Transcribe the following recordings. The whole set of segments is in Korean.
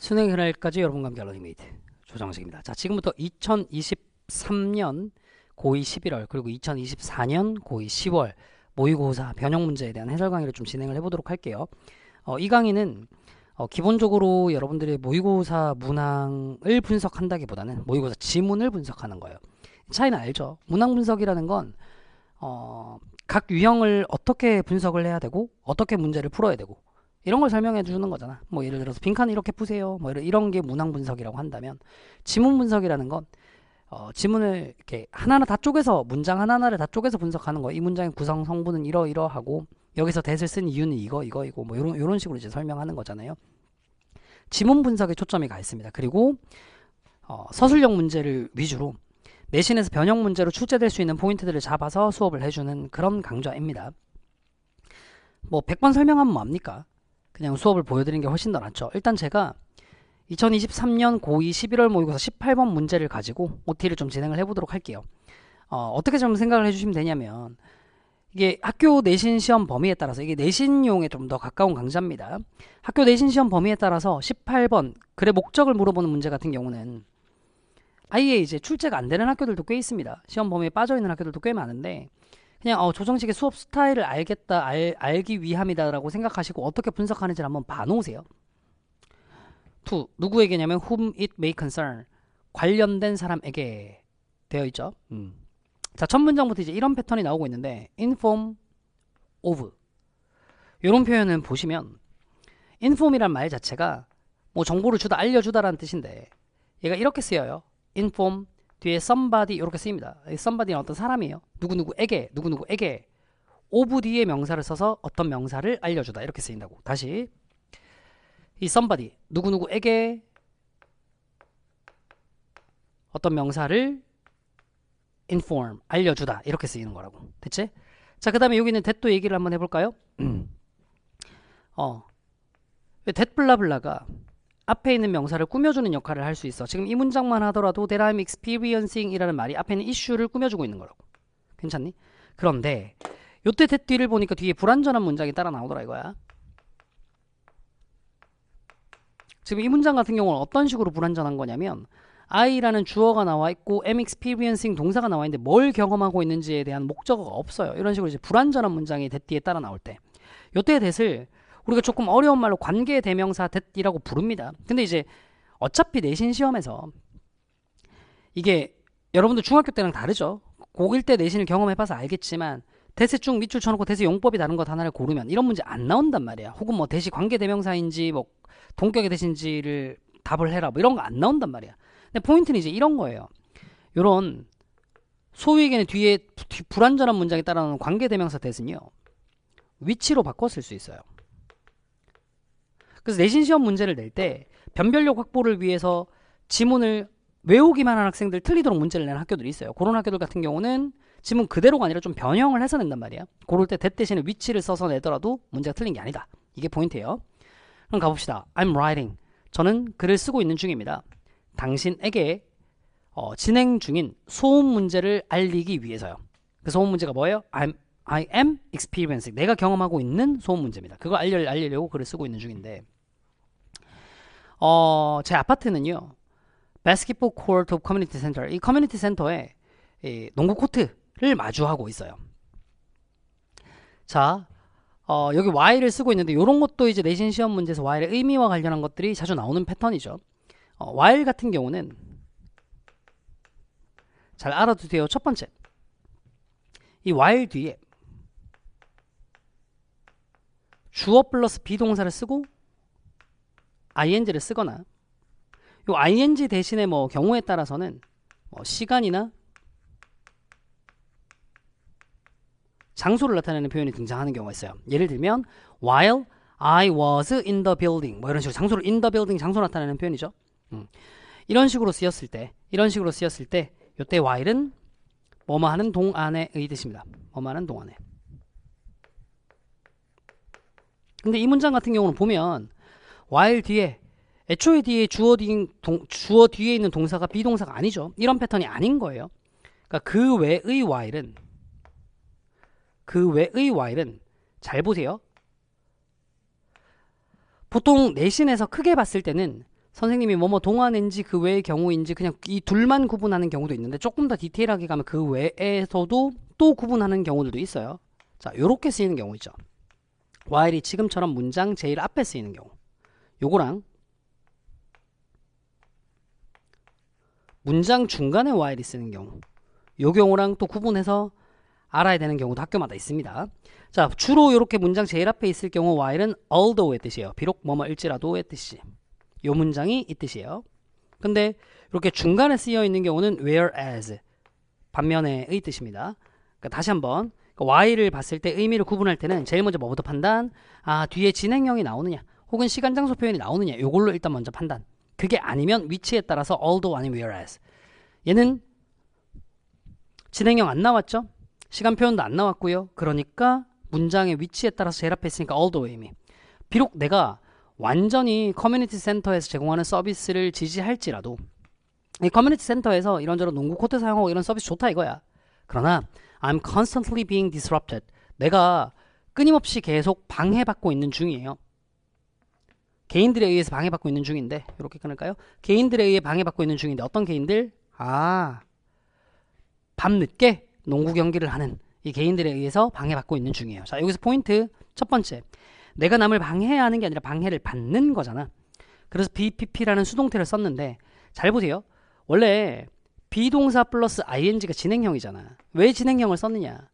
수능 그날까지 여러분과 함께 러닝메이트 조정식입니다. 자, 지금부터 2023년 고2 11월 그리고 2024년 고2 10월 모의고사 변형 문제에 대한 해설 강의를 좀 진행을 해보도록 할게요. 이 강의는 기본적으로 여러분들의 모의고사 문항을 분석한다기보다는 모의고사 지문을 분석하는 거예요. 차이는 알죠? 문항 분석이라는 건 각 유형을 어떻게 분석을 해야 되고 어떻게 문제를 풀어야 되고 이런 걸 설명해 주는 거잖아. 뭐 예를 들어서 빈칸을 이렇게 푸세요. 뭐 이런 게 문항 분석이라고 한다면, 지문 분석이라는 건 지문을 이렇게 하나하나 다 쪼개서, 문장 하나하나를 다 쪼개서 분석하는 거. 이 문장의 구성 성분은 이러이러하고 여기서 that을 쓴 이유는 이거이고 뭐 요런 식으로 이제 설명하는 거잖아요. 지문 분석에 초점이 가 있습니다. 그리고 서술형 문제를 위주로 내신에서 변형 문제로 출제될 수 있는 포인트들을 잡아서 수업을 해주는 그런 강좌입니다. 뭐 100번 설명하면 뭐합니까? 그냥 수업을 보여드리는 게 훨씬 더 낫죠. 일단 제가 2023년 고2 11월 모의고사 18번 문제를 가지고 OT를 좀 진행을 해보도록 할게요. 어떻게 좀 생각을 해주시면 되냐면, 이게 학교 내신 시험 범위에 따라서, 이게 내신용에 좀 더 가까운 강좌입니다. 학교 내신 시험 범위에 따라서 18번 글의 목적을 물어보는 문제 같은 경우는 아예 이제 출제가 안 되는 학교들도 꽤 있습니다. 시험 범위에 빠져있는 학교들도 꽤 많은데, 그냥 조정식의 수업 스타일을 알기 위함이다라고 생각하시고 어떻게 분석하는지를 한번 봐놓으세요. to 누구에게냐면 whom it may concern, 관련된 사람에게 되어 있죠. 자, 첫 문장부터 이제 이런 패턴이 나오고 있는데, inform of, 이런 표현은 보시면 inform이란 말 자체가 뭐 정보를 주다, 알려주다라는 뜻인데, 얘가 이렇게 쓰여요. inform 뒤에 somebody 이렇게 쓰입니다. somebody는 어떤 사람이에요. 누구누구에게 of 뒤에 명사를 써서 어떤 명사를 알려주다 이렇게 쓰인다고. 다시, 이 somebody 누구누구에게 어떤 명사를 inform 알려주다 이렇게 쓰이는 거라고. 됐지? 자, 그 다음에 여기는 that 얘기를 한번 해볼까요? that 블라블라가 앞에 있는 명사를 꾸며주는 역할을 할 수 있어. 지금 이 문장만 하더라도 that I'm experiencing 이라는 말이 앞에 있는 이슈를 꾸며주고 있는 거라고. 괜찮니? 그런데 요때 that 뒤를 보니까 뒤에 불완전한 문장이 따라 나오더라 이거야. 지금 이 문장 같은 경우는 어떤 식으로 불완전한 거냐면, I라는 주어가 나와 있고 am experiencing 동사가 나와 있는데 뭘 경험하고 있는지에 대한 목적어가 없어요. 이런 식으로 이제 불완전한 문장이 that 뒤에 따라 나올 때, 요때 that을 우리가 조금 어려운 말로 관계 대명사 that이라고 부릅니다. 근데 이제 어차피 내신 시험에서 이게 여러분들 중학교 때랑 다르죠. 고1 때 내신을 경험해봐서 알겠지만, that에 쭉 밑줄 쳐놓고 that의 용법이 다른 것 하나를 고르면 이런 문제 안 나온단 말이야. 혹은 뭐 that이 관계 대명사인지 뭐 동격의 that인지를 답을 해라 뭐 이런 거 안 나온단 말이야. 근데 포인트는 이제 이런 거예요. 요런 소위 얘기는 뒤에 불완전한 문장에 따라오는 관계 대명사 that은요, 위치로 바꿔 쓸 수 있어요. 그래서 내신 시험 문제를 낼 때 변별력 확보를 위해서 지문을 외우기만 한 학생들 틀리도록 문제를 내는 학교들이 있어요. 그런 학교들 같은 경우는 지문 그대로가 아니라 좀 변형을 해서 낸단 말이야. 그럴 때 that 대신에 위치를 써서 내더라도 문제가 틀린 게 아니다. 이게 포인트예요. 그럼 가봅시다. I'm writing. 저는 글을 쓰고 있는 중입니다. 당신에게 진행 중인 소음 문제를 알리기 위해서요. 그 소음 문제가 뭐예요? I am experiencing. 내가 경험하고 있는 소음 문제입니다. 그거 알리려고 글을 쓰고 있는 중인데, 제 아파트는요, basketball court of community center, 이 커뮤니티 센터에 농구 코트를 마주하고 있어요. 자, 여기 while을 쓰고 있는데, 이런 것도 이제 내신 시험 문제에서 while의 의미와 관련한 것들이 자주 나오는 패턴이죠. while 같은 경우는 잘 알아두세요. 첫 번째, 이 while 뒤에 주어 플러스 비동사를 쓰고 ing를 쓰거나, 요 ing 대신에 뭐 경우에 따라서는 뭐 시간이나 장소를 나타내는 표현이 등장하는 경우가 있어요. 예를 들면 while I was in the building, 뭐 이런 식으로 장소를 in the building, 장소 나타내는 표현이죠. 이런 식으로 쓰였을 때 요때 while은 뭐뭐 하는 동안에의 뜻입니다. 뭐뭐 하는 동안에. 근데 이 문장 같은 경우는 보면 while 뒤에 애초에 뒤에 주어 뒤에 있는 동사가 비동사가 아니죠. 이런 패턴이 아닌 거예요. 그러니까 그 외의 while은 잘 보세요. 보통 내신에서 크게 봤을 때는 선생님이 뭐뭐 동안인지 그 외의 경우인지 그냥 이 둘만 구분하는 경우도 있는데 조금 더 디테일하게 가면 그 외에서도 또 구분하는 경우들도 있어요. 자, 요렇게 쓰이는 경우 있죠. while이 지금처럼 문장 제일 앞에 쓰이는 경우. 요거랑 문장 중간에 while이 쓰는 경우. 요 경우랑 또 구분해서 알아야 되는 경우도 학교마다 있습니다. 자, 주로 이렇게 문장 제일 앞에 있을 경우 while은 although의 뜻이에요. 비록 뭐뭐일지라도의 뜻이. 요 문장이 이 뜻이에요. 근데 이렇게 중간에 쓰여 있는 경우는 whereas, 반면에의 뜻입니다. 그러니까 다시 한번 while을 봤을 때 의미를 구분할 때는 제일 먼저 뭐부터 판단? 아, 뒤에 진행형이 나오느냐 혹은 시간 장소 표현이 나오느냐 요걸로 일단 먼저 판단. 그게 아니면 위치에 따라서 although 아니면 whereas. 얘는 진행형 안 나왔죠? 시간 표현도 안 나왔고요. 그러니까 문장의 위치에 따라서 제일 앞에 있으니까 although의 의미. 비록 내가 완전히 커뮤니티 센터에서 제공하는 서비스를 지지할지라도 이 커뮤니티 센터에서 이런저런 농구 코트 사용하고 이런 서비스 좋다 이거야. 그러나 I'm constantly being disrupted. 내가 끊임없이 계속 방해받고 있는 중이에요. 개인들에 의해서 방해받고 있는 중인데 이렇게 끊을까요? 개인들에 의해 방해받고 있는 중인데 어떤 개인들? 아, 밤늦게 농구 경기를 하는 이 개인들에 의해서 방해받고 있는 중이에요. 자, 여기서 포인트 첫 번째. 내가 남을 방해하는 게 아니라 방해를 받는 거잖아. 그래서 BPP라는 수동태를 썼는데 잘 보세요. 원래 비동사 플러스 ing가 진행형이잖아. 왜 진행형을 썼느냐?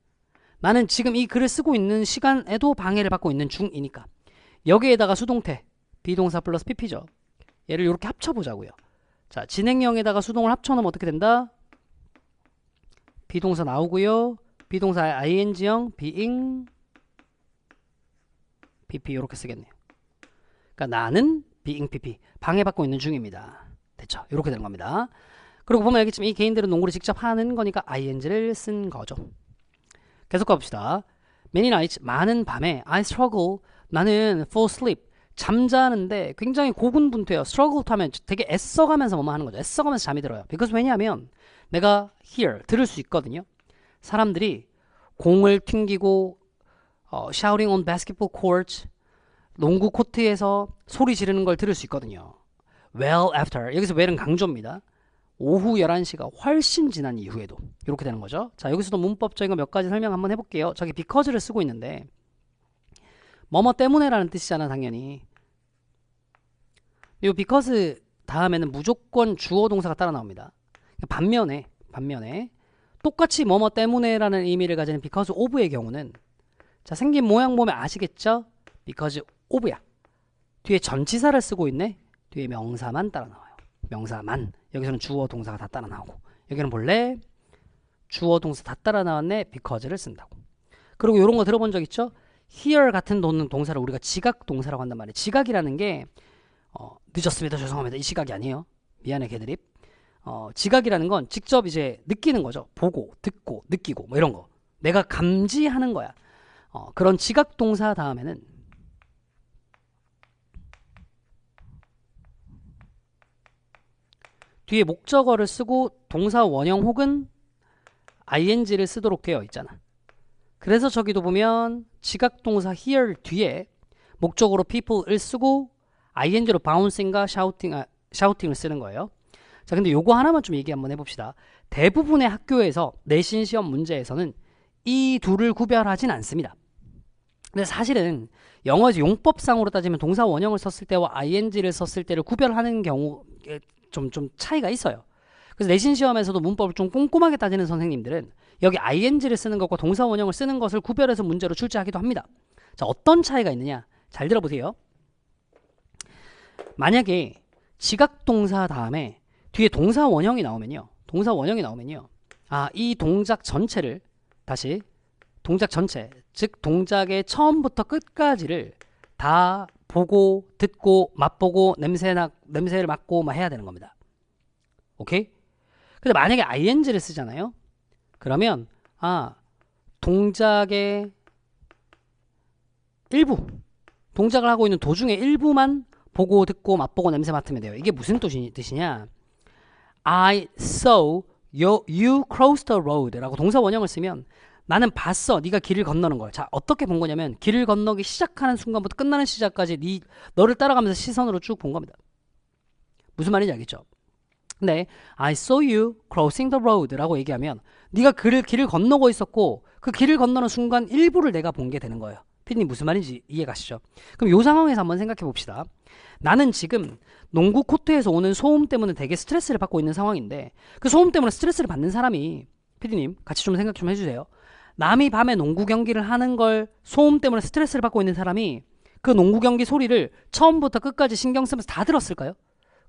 나는 지금 이 글을 쓰고 있는 시간에도 방해를 받고 있는 중이니까. 여기에다가 수동태 비동사 플러스 pp죠. 얘를 이렇게 합쳐보자고요. 자, 진행형에다가 수동을 합쳐놓으면 어떻게 된다? 비동사 나오고요. 비동사 ing형 being pp 이렇게 쓰겠네요. 그러니까 나는 being pp 방해받고 있는 중입니다. 됐죠? 이렇게 되는 겁니다. 그리고 보면 알겠지만 이 개인들은 농구를 직접 하는 거니까 ing를 쓴 거죠. 계속 가봅시다. Many nights 많은 밤에 I struggle 나는 fall asleep 잠자는데 굉장히 고군분투해요. struggle 하면 되게 애써가면서 뭐만 하는 거죠. 애써가면서 잠이 들어요. because 왜냐하면 내가 hear 들을 수 있거든요. 사람들이 공을 튕기고 shouting on basketball courts 농구 코트에서 소리 지르는 걸 들을 수 있거든요. well after 여기서 well은 강조입니다. 오후 11시가 훨씬 지난 이후에도 이렇게 되는 거죠. 자, 여기서도 문법적인 거 몇 가지 설명 한번 해볼게요. 저기 because를 쓰고 있는데 뭐뭐 때문에라는 뜻이잖아 당연히. 이 because 다음에는 무조건 주어 동사가 따라 나옵니다. 반면에 똑같이 뭐뭐 때문에라는 의미를 가지는 because of의 경우는 자, 생긴 모양 보면 아시겠죠? because of야. 뒤에 전치사를 쓰고 있네. 뒤에 명사만 따라 나와요. 명사만. 여기서는 주어 동사가 다 따라 나오고 여기는 본래 주어 동사 다 따라 나왔네. because를 쓴다고. 그리고 이런 거 들어본 적 있죠? here 같은 동사를 우리가 지각 동사라고 한단 말이에요. 지각이라는 게 늦었습니다. 죄송합니다. 이 시각이 아니에요. 미안해 개드립. 지각이라는 건 직접 이제 느끼는 거죠. 보고, 듣고, 느끼고 뭐 이런 거. 내가 감지하는 거야. 그런 지각 동사 다음에는 뒤에 목적어를 쓰고 동사 원형 혹은 ing를 쓰도록 되어 있잖아. 그래서 저기도 보면 지각 동사 here 뒤에 목적어로 people을 쓰고 ing로 bouncing과 shouting을 쓰는 거예요. 자, 근데 요거 하나만 좀 얘기 한번 해봅시다. 대부분의 학교에서 내신 시험 문제에서는 이 둘을 구별하진 않습니다. 근데 사실은 영어에서 용법상으로 따지면 동사 원형을 썼을 때와 ing를 썼을 때를 구별하는 경우 좀 차이가 있어요. 그래서 내신 시험에서도 문법을 좀 꼼꼼하게 따지는 선생님들은 여기 ing를 쓰는 것과 동사 원형을 쓰는 것을 구별해서 문제로 출제하기도 합니다. 자, 어떤 차이가 있느냐? 잘 들어보세요. 만약에 지각 동사 다음에 뒤에 동사 원형이 나오면요. 이 동작 전체를 다시 동작 전체, 즉 동작의 처음부터 끝까지를 다 보고 듣고 맛보고 냄새를 맡고 막 해야 되는 겁니다. 오케이? 근데 만약에 ing를 쓰잖아요. 그러면 동작의 일부 동작을 하고 있는 도중에 일부만 보고 듣고 맛보고 냄새 맡으면 돼요. 이게 무슨 뜻이냐? I saw you cross the road 라고 동사 원형을 쓰면 나는 봤어. 네가 길을 건너는 걸. 자, 어떻게 본 거냐면 길을 건너기 시작하는 순간부터 끝나는 시작까지 너를 따라가면서 시선으로 쭉 본 겁니다. 무슨 말인지 알겠죠? 근데 I saw you crossing the road 라고 얘기하면 네가 길을 건너고 있었고 그 길을 건너는 순간 일부를 내가 본 게 되는 거예요. 피디님 무슨 말인지 이해 가시죠? 그럼 이 상황에서 한번 생각해 봅시다. 나는 지금 농구 코트에서 오는 소음 때문에 되게 스트레스를 받고 있는 상황인데 그 소음 때문에 스트레스를 받는 사람이 피디님 같이 좀 생각 좀 해주세요. 남이 밤에 농구 경기를 하는 걸 소음 때문에 스트레스를 받고 있는 사람이 그 농구 경기 소리를 처음부터 끝까지 신경 쓰면서 다 들었을까요?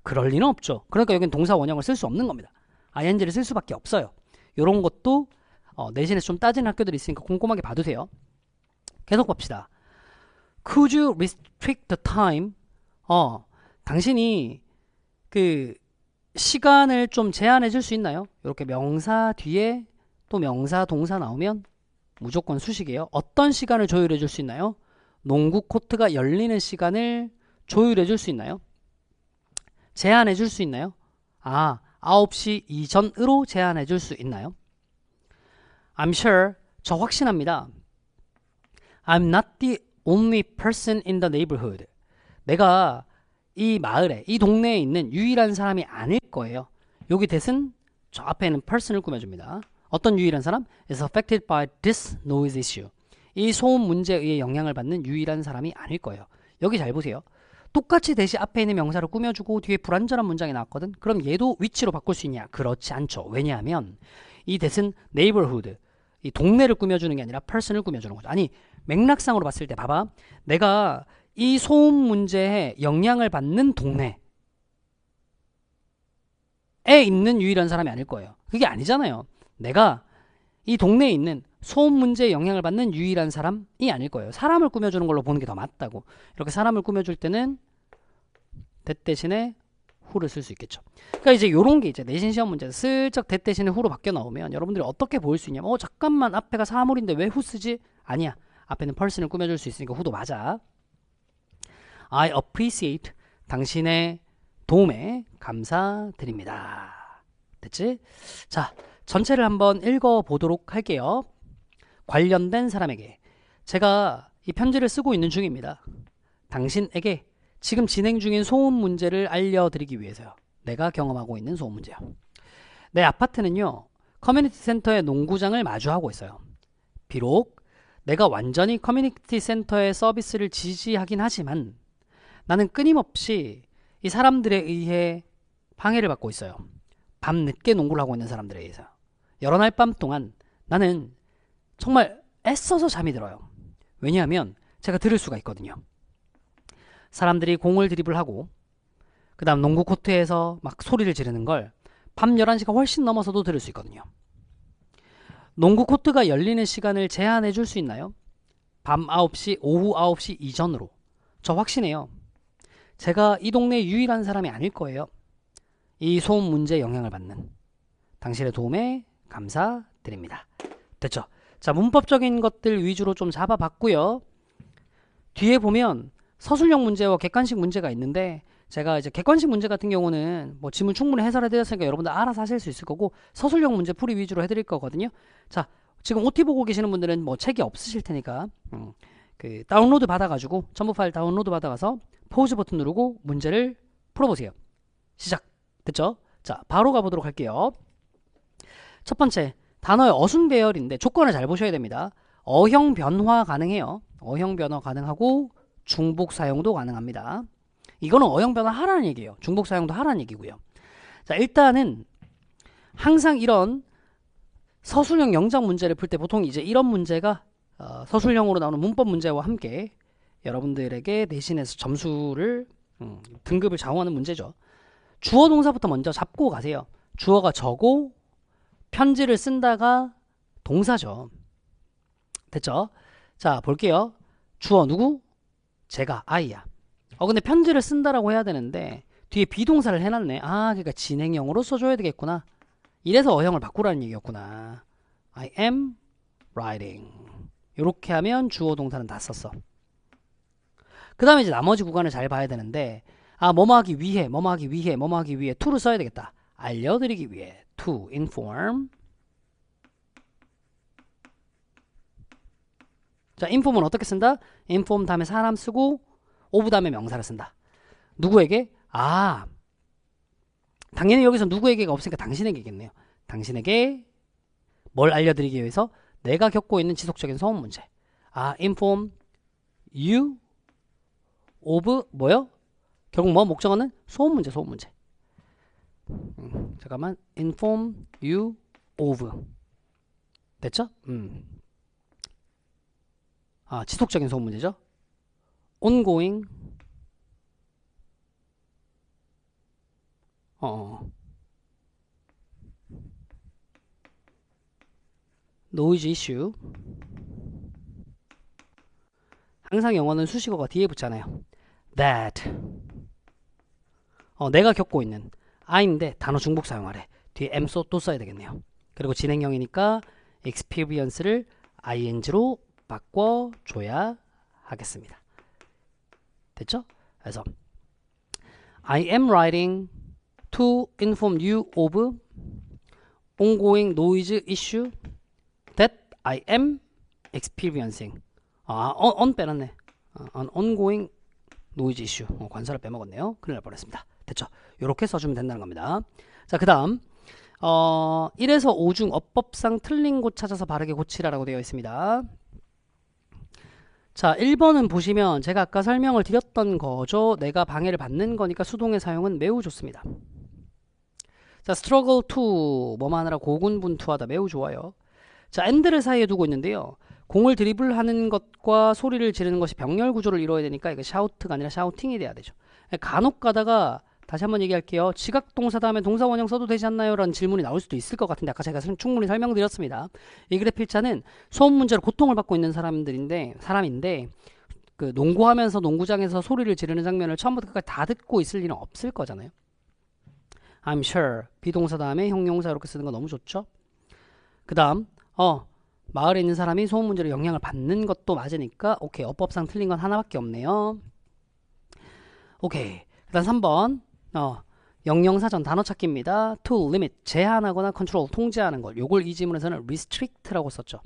그럴 리는 없죠. 그러니까 여기는 동사 원형을 쓸 수 없는 겁니다. ing를 쓸 수밖에 없어요. 이런 것도 내신에서 좀 따지는 학교들이 있으니까 꼼꼼하게 봐두세요. 계속 봅시다. Could you restrict the time? 당신이 그 시간을 좀 제한해 줄 수 있나요? 이렇게 명사 뒤에 또 명사 동사 나오면 무조건 수식이에요. 어떤 시간을 조율해 줄 수 있나요? 농구 코트가 열리는 시간을 조율해 줄 수 있나요? 제한해 줄 수 있나요? 9시 이전으로 제한해 줄 수 있나요? I'm sure, 저 확신합니다. I'm not the only person in the neighborhood. 내가 이 마을에, 이 동네에 있는 유일한 사람이 아닐 거예요. 여기 that은 저 앞에는 person을 꾸며줍니다. 어떤 유일한 사람? is affected by this noise issue. 이 소음 문제에 의해 영향을 받는 유일한 사람이 아닐 거예요. 여기 잘 보세요. 똑같이 대시 앞에 있는 명사를 꾸며주고 뒤에 불완전한 문장이 나왔거든. 그럼 얘도 위치로 바꿀 수 있냐? 그렇지 않죠. 왜냐하면 이 that은 neighborhood, 이 동네를 꾸며주는 게 아니라 person을 꾸며주는 거죠. 아니 맥락상으로 봤을 때 봐봐. 내가 이 소음 문제에 영향을 받는 동네에 있는 유일한 사람이 아닐 거예요. 그게 아니잖아요. 내가 이 동네에 있는 소음 문제에 영향을 받는 유일한 사람이 아닐 거예요. 사람을 꾸며주는 걸로 보는 게 더 맞다고. 이렇게 사람을 꾸며줄 때는 that 대신에 who를 쓸 수 있겠죠. 그러니까 이제 요런 게 이제 내신 시험 문제에서 슬쩍 that 대신에 who로 바뀌어 나오면 여러분들이 어떻게 보일 수 있냐면 잠깐만 앞에가 사물인데 왜 who 쓰지? 아니야. 앞에는 person을 꾸며줄 수 있으니까 who도 맞아. I appreciate 당신의 도움에 감사드립니다. 됐지? 자, 전체를 한번 읽어보도록 할게요. 관련된 사람에게 제가 이 편지를 쓰고 있는 중입니다. 당신에게 지금 진행 중인 소음 문제를 알려드리기 위해서요. 내가 경험하고 있는 소음 문제요. 내 아파트는요. 커뮤니티 센터의 농구장을 마주하고 있어요. 비록 내가 완전히 커뮤니티 센터의 서비스를 지지하긴 하지만 나는 끊임없이 이 사람들에 의해 방해를 받고 있어요. 밤 늦게 농구를 하고 있는 사람들에 의해서. 여러 날 밤 동안 나는 정말 애써서 잠이 들어요. 왜냐하면 제가 들을 수가 있거든요. 사람들이 공을 드리블하고 그 다음 농구 코트에서 막 소리를 지르는 걸 밤 11시가 훨씬 넘어서도 들을 수 있거든요. 농구 코트가 열리는 시간을 제한해 줄 수 있나요? 밤 9시, 오후 9시 이전으로. 저 확신해요. 제가 이 동네의 유일한 사람이 아닐 거예요. 이 소음 문제에 영향을 받는. 당신의 도움에 감사드립니다. 됐죠? 자, 문법적인 것들 위주로 좀 잡아봤고요. 뒤에 보면 서술형 문제와 객관식 문제가 있는데 제가 이제 객관식 문제 같은 경우는 뭐 지문 충분히 해설해 드렸으니까 여러분들 알아서 하실 수 있을 거고 서술형 문제 풀이 위주로 해드릴 거거든요. 자, 지금 OT 보고 계시는 분들은 뭐 책이 없으실 테니까 그 다운로드 받아가지고 첨부 파일 다운로드 받아가서 포즈 버튼 누르고 문제를 풀어보세요. 시작. 됐죠? 자, 바로 가보도록 할게요. 첫 번째, 단어의 어순 배열인데 조건을 잘 보셔야 됩니다. 어형 변화 가능해요. 어형 변화 가능하고 중복 사용도 가능합니다. 이거는 어형 변화 하라는 얘기예요. 중복 사용도 하라는 얘기고요. 자, 일단은 항상 이런 서술형 영작 문제를 풀 때 보통 이제 이런 문제가 서술형으로 나오는 문법 문제와 함께 여러분들에게 내신에서 점수를 등급을 좌우하는 문제죠. 주어 동사부터 먼저 잡고 가세요. 주어가 저고 편지를 쓴다가 동사죠. 됐죠? 자, 볼게요. 주어 누구? 제가 I야. 근데 편지를 쓴다라고 해야 되는데 뒤에 비동사를 해놨네. 그러니까 진행형으로 써줘야 되겠구나. 이래서 어형을 바꾸라는 얘기였구나. I am writing. 이렇게 하면 주어 동사는 다 썼어. 그 다음에 이제 나머지 구간을 잘 봐야 되는데 뭐뭐 하기 위해, 뭐뭐 하기 위해, 뭐뭐 하기 위해 to를 써야 되겠다. 알려드리기 위해 to inform. 자, inform은 어떻게 쓴다? inform 다음에 사람 쓰고 of 다음에 명사를 쓴다. 누구에게? 당연히 여기서 누구에게가 없으니까 당신에게겠네요. 당신에게 뭘 알려드리기 위해서 내가 겪고 있는 지속적인 소음 문제. inform you of 뭐요? 결국 뭐 목적어는 소음 문제, 소음 문제. 잠깐만. inform you of. 됐죠? 지속적인 소음 문제죠. ongoing noise issue. 항상 영어는 수식어가 뒤에 붙잖아요. that. 내가 겪고 있는 I인데 단어 중복 사용하래. 뒤에 am 또 써야 되겠네요. 그리고 진행형이니까 experience를 ing로 바꿔줘야 하겠습니다. 됐죠? 그래서 I am writing to inform you of ongoing noise issue that I am experiencing. on 빼놨네. an ongoing noise issue. 관사를 빼먹었네요. 큰일 날 뻔했습니다. 됐죠? 이렇게 써주면 된다는 겁니다. 자, 그 다음 1에서 5 중 어법상 틀린 곳 찾아서 바르게 고치라라고 되어 있습니다. 자, 1번은 보시면 제가 아까 설명을 드렸던 거죠. 내가 방해를 받는 거니까 수동의 사용은 매우 좋습니다. 자, struggle to 뭐만 하느라 고군분투하다 매우 좋아요. 자, and를 사이에 두고 있는데요. 공을 드리블하는 것과 소리를 지르는 것이 병렬 구조를 이루어야 되니까 이거 샤우트가 아니라 샤우팅이 돼야 되죠. 간혹 가다가 다시 한번 얘기할게요. 지각동사 다음에 동사 원형 써도 되지 않나요? 라는 질문이 나올 수도 있을 것 같은데 아까 제가 충분히 설명드렸습니다. 이 글의 필자는 소음 문제로 고통을 받고 있는 사람인데 그 농구하면서 농구장에서 소리를 지르는 장면을 처음부터 끝까지 다 듣고 있을 일은 없을 거잖아요. I'm sure. 비동사 다음에 형용사 이렇게 쓰는 거 너무 좋죠. 그 다음 마을에 있는 사람이 소음 문제로 영향을 받는 것도 맞으니까 오케이. 어법상 틀린 건 하나밖에 없네요. 오케이. 그 다음 3번 영영사전 단어 찾기입니다. to limit 제한하거나 control 통제하는 것. 요걸 이 지문에서는 restrict라고 썼죠.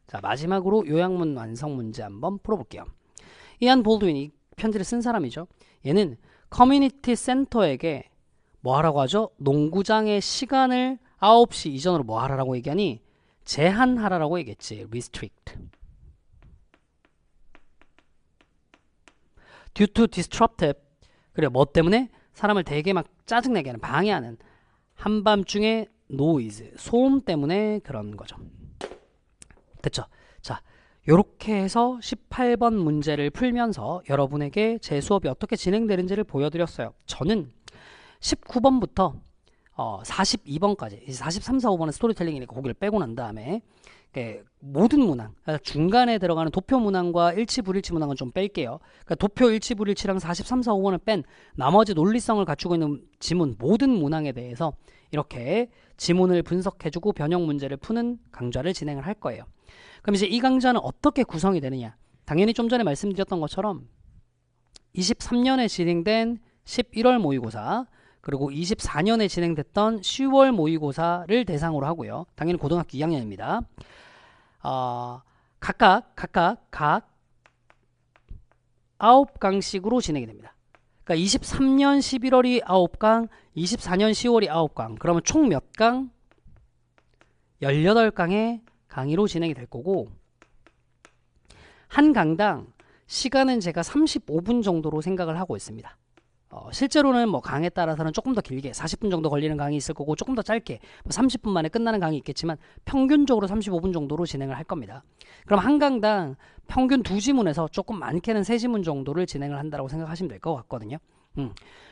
자, 마지막으로 요약문 완성 문제 한번 풀어볼게요. 이안 볼드윈이 편지를 쓴 사람이죠. 얘는 커뮤니티 센터에게 뭐 하라고 하죠? 농구장의 시간을 9시 이전으로 뭐 하라고 얘기하니? 제한하라고 얘기했지. restrict. due to disruptive. 그래, 뭐 때문에? 사람을 되게 막 짜증내게 하는, 방해하는 한밤중에 noise, 소음 때문에 그런 거죠. 됐죠? 자, 요렇게 해서 18번 문제를 풀면서 여러분에게 제 수업이 어떻게 진행되는지를 보여드렸어요. 저는 19번부터 42번까지, 이제 43, 4, 5번은 스토리텔링이니까 거기를 빼고 난 다음에 모든 문항, 그러니까 중간에 들어가는 도표 문항과 일치 불일치 문항은 좀 뺄게요. 그러니까 도표 일치 불일치랑 43, 4, 5번을 뺀 나머지 논리성을 갖추고 있는 지문 모든 문항에 대해서 이렇게 지문을 분석해주고 변형 문제를 푸는 강좌를 진행을 할 거예요. 그럼 이제 이 강좌는 어떻게 구성이 되느냐? 당연히 좀 전에 말씀드렸던 것처럼 23년에 진행된 11월 모의고사, 그리고 24년에 진행됐던 10월 모의고사를 대상으로 하고요. 당연히 고등학교 2학년입니다. 각각 9강씩으로 진행이 됩니다. 그러니까 23년 11월이 9강, 24년 10월이 9강. 그러면 총 몇 강? 18강의 강의로 진행이 될 거고, 한 강당 시간은 제가 35분 정도로 생각을 하고 있습니다. 실제로는 뭐 강에 따라서는 조금 더 길게 40분 정도 걸리는 강의 있을 거고, 조금 더 짧게 30분 만에 끝나는 강의 있겠지만 평균적으로 35분 정도로 진행을 할 겁니다. 그럼 한 강당 평균 2지문에서 조금 많게는 3지문 정도를 진행을 한다고 생각하시면 될 것 같거든요.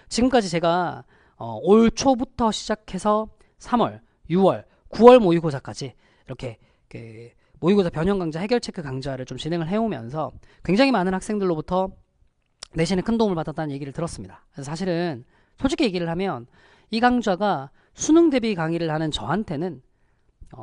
지금까지 제가 올 초부터 시작해서 3월, 6월, 9월 모의고사까지 이렇게 모의고사 변형 강좌, 해결 체크 강좌를 좀 진행을 해오면서 굉장히 많은 학생들로부터 내신에 큰 도움을 받았다는 얘기를 들었습니다. 그래서 사실은 솔직히 얘기를 하면 이 강좌가 수능 대비 강의를 하는 저한테는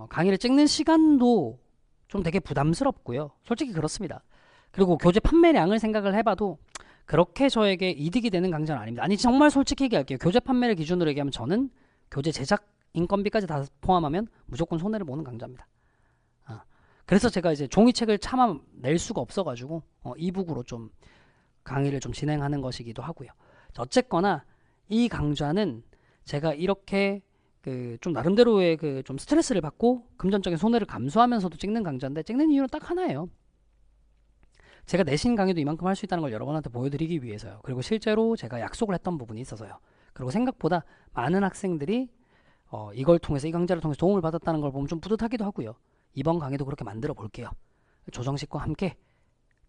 강의를 찍는 시간도 좀 되게 부담스럽고요. 솔직히 그렇습니다. 그리고 교재 판매량을 생각을 해봐도 그렇게 저에게 이득이 되는 강좌는 아닙니다. 아니, 정말 솔직히 얘기할게요. 교재 판매를 기준으로 얘기하면 저는 교재 제작 인건비까지 다 포함하면 무조건 손해를 보는 강좌입니다. 그래서 제가 이제 종이책을 차마 낼 수가 없어가지고 이북으로 좀 강의를 좀 진행하는 것이기도 하고요. 어쨌거나 이 강좌는 제가 이렇게 그 좀 나름대로의 그 좀 스트레스를 받고 금전적인 손해를 감수하면서도 찍는 강좌인데, 찍는 이유는 딱 하나예요. 제가 내신 강의도 이만큼 할 수 있다는 걸 여러분한테 보여드리기 위해서요. 그리고 실제로 제가 약속을 했던 부분이 있어서요. 그리고 생각보다 많은 학생들이 이걸 통해서, 이 강좌를 통해서 도움을 받았다는 걸 보면 좀 뿌듯하기도 하고요. 이번 강의도 그렇게 만들어 볼게요. 조정식과 함께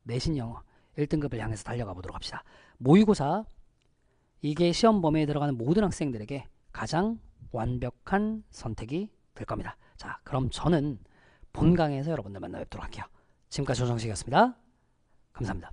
내신 영어 1등급을 향해서 달려가 보도록 합시다. 모의고사, 이게 시험 범위에 들어가는 모든 학생들에게 가장 완벽한 선택이 될 겁니다. 자, 그럼 저는 본 강의에서 여러분들 만나 뵙도록 할게요. 지금까지 조정식이었습니다. 감사합니다.